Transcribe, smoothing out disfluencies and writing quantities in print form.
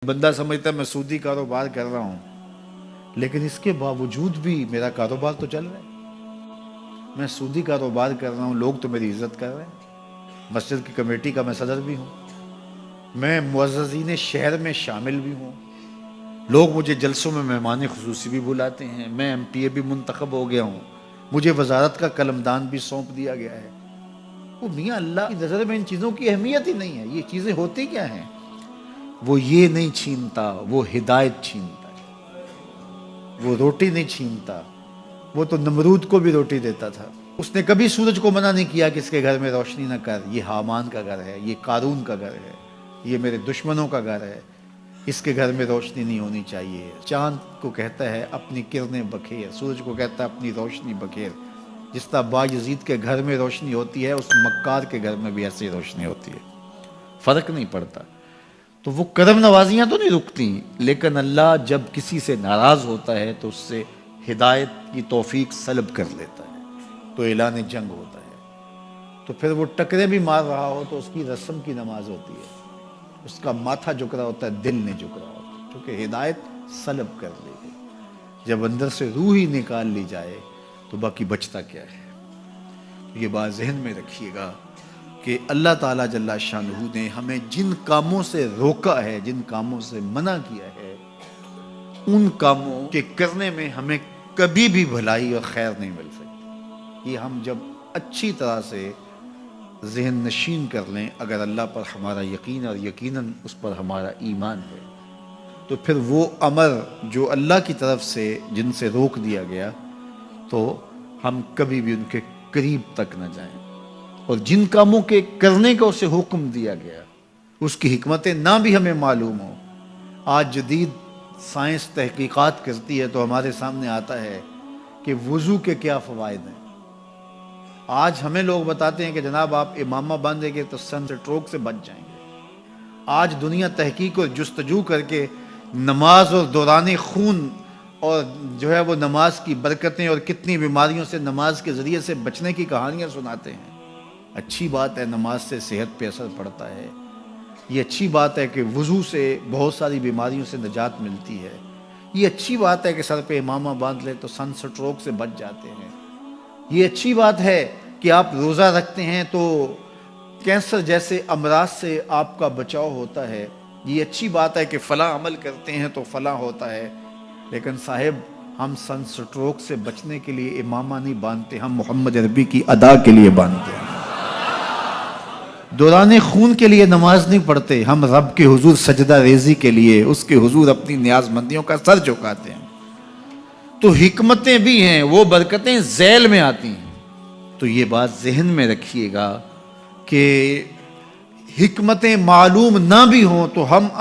بندہ سمجھتا ہے میں سودی کاروبار کر رہا ہوں، لیکن اس کے باوجود بھی میرا کاروبار تو چل رہا ہے۔ میں سودی کاروبار کر رہا ہوں، لوگ تو میری عزت کر رہے ہیں، مسجد کی کمیٹی کا میں صدر بھی ہوں، میں معززین شہر میں شامل بھی ہوں، لوگ مجھے جلسوں میں مہمان خصوصی بھی بلاتے ہیں، میں ایم پی اے بھی منتخب ہو گیا ہوں، مجھے وزارت کا قلمدان بھی سونپ دیا گیا ہے۔ وہ میاں اللہ کی نظر میں ان چیزوں کی اہمیت ہی نہیں ہے۔ یہ چیزیں ہوتی کیا ہیں؟ وہ یہ نہیں چھینتا، وہ ہدایت چھینتا ہے۔ وہ روٹی نہیں چھینتا، وہ تو نمرود کو بھی روٹی دیتا تھا۔ اس نے کبھی سورج کو منع نہیں کیا کہ اس کے گھر میں روشنی نہ کر، یہ حامان کا گھر ہے، یہ قارون کا گھر ہے، یہ میرے دشمنوں کا گھر ہے، اس کے گھر میں روشنی نہیں ہونی چاہیے۔ چاند کو کہتا ہے اپنی کرنیں بکھیر، سورج کو کہتا ہے اپنی روشنی بکھیر۔ جس طرح باجزید کے گھر میں روشنی ہوتی ہے، اس مکار کے گھر میں بھی ایسی روشنی ہوتی ہے، فرق نہیں پڑتا۔ تو وہ کرم نوازیاں تو نہیں رکتی، لیکن اللہ جب کسی سے ناراض ہوتا ہے تو اس سے ہدایت کی توفیق سلب کر لیتا ہے، تو اعلان جنگ ہوتا ہے۔ تو پھر وہ ٹکرے بھی مار رہا ہو تو اس کی رسم کی نماز ہوتی ہے، اس کا ماتھا جھک رہا ہوتا ہے، دل نہیں جھک رہا ہوتا، کیونکہ ہدایت سلب کر لی گئی۔ جب اندر سے روح ہی نکال لی جائے تو باقی بچتا کیا ہے؟ یہ بات ذہن میں رکھیے گا کہ اللہ تعالیٰ جل شانہ نے ہمیں جن کاموں سے روکا ہے، جن کاموں سے منع کیا ہے، ان کاموں کے کرنے میں ہمیں کبھی بھی بھلائی اور خیر نہیں مل سکتی۔ یہ ہم جب اچھی طرح سے ذہن نشین کر لیں، اگر اللہ پر ہمارا یقین اور یقیناً اس پر ہمارا ایمان ہے، تو پھر وہ امر جو اللہ کی طرف سے جن سے روک دیا گیا، تو ہم کبھی بھی ان کے قریب تک نہ جائیں، اور جن کاموں کے کرنے کا اسے حکم دیا گیا اس کی حکمتیں نہ بھی ہمیں معلوم ہو۔ آج جدید سائنس تحقیقات کرتی ہے تو ہمارے سامنے آتا ہے کہ وضو کے کیا فوائد ہیں۔ آج ہمیں لوگ بتاتے ہیں کہ جناب آپ امامہ باندھیں گے تو سن سٹروک سے بچ جائیں گے۔ آج دنیا تحقیق اور جستجو کر کے نماز اور دوران خون اور جو ہے وہ نماز کی برکتیں اور کتنی بیماریوں سے نماز کے ذریعے سے بچنے کی کہانیاں سناتے ہیں۔ اچھی بات ہے، نماز سے صحت پہ اثر پڑتا ہے، یہ اچھی بات ہے کہ وضو سے بہت ساری بیماریوں سے نجات ملتی ہے، یہ اچھی بات ہے کہ سر پہ امامہ باندھ لے تو سن سٹروک سے بچ جاتے ہیں، یہ اچھی بات ہے کہ آپ روزہ رکھتے ہیں تو کینسر جیسے امراض سے آپ کا بچاؤ ہوتا ہے، یہ اچھی بات ہے کہ فلاں عمل کرتے ہیں تو فلاں ہوتا ہے۔ لیکن صاحب، ہم سن سٹروک سے بچنے کے لیے امامہ نہیں باندھتے، ہم محمد نبی کی ادا کے لیے باندھتے ہیں۔ دوران خون کے لیے نماز نہیں پڑھتے، ہم رب کے حضور سجدہ ریزی کے لیے اس کے حضور اپنی نیاز مندیوں کا سر جھکاتے ہیں۔ تو حکمتیں بھی ہیں، وہ برکتیں ذیل میں آتی ہیں۔ تو یہ بات ذہن میں رکھیے گا کہ حکمتیں معلوم نہ بھی ہوں تو ہم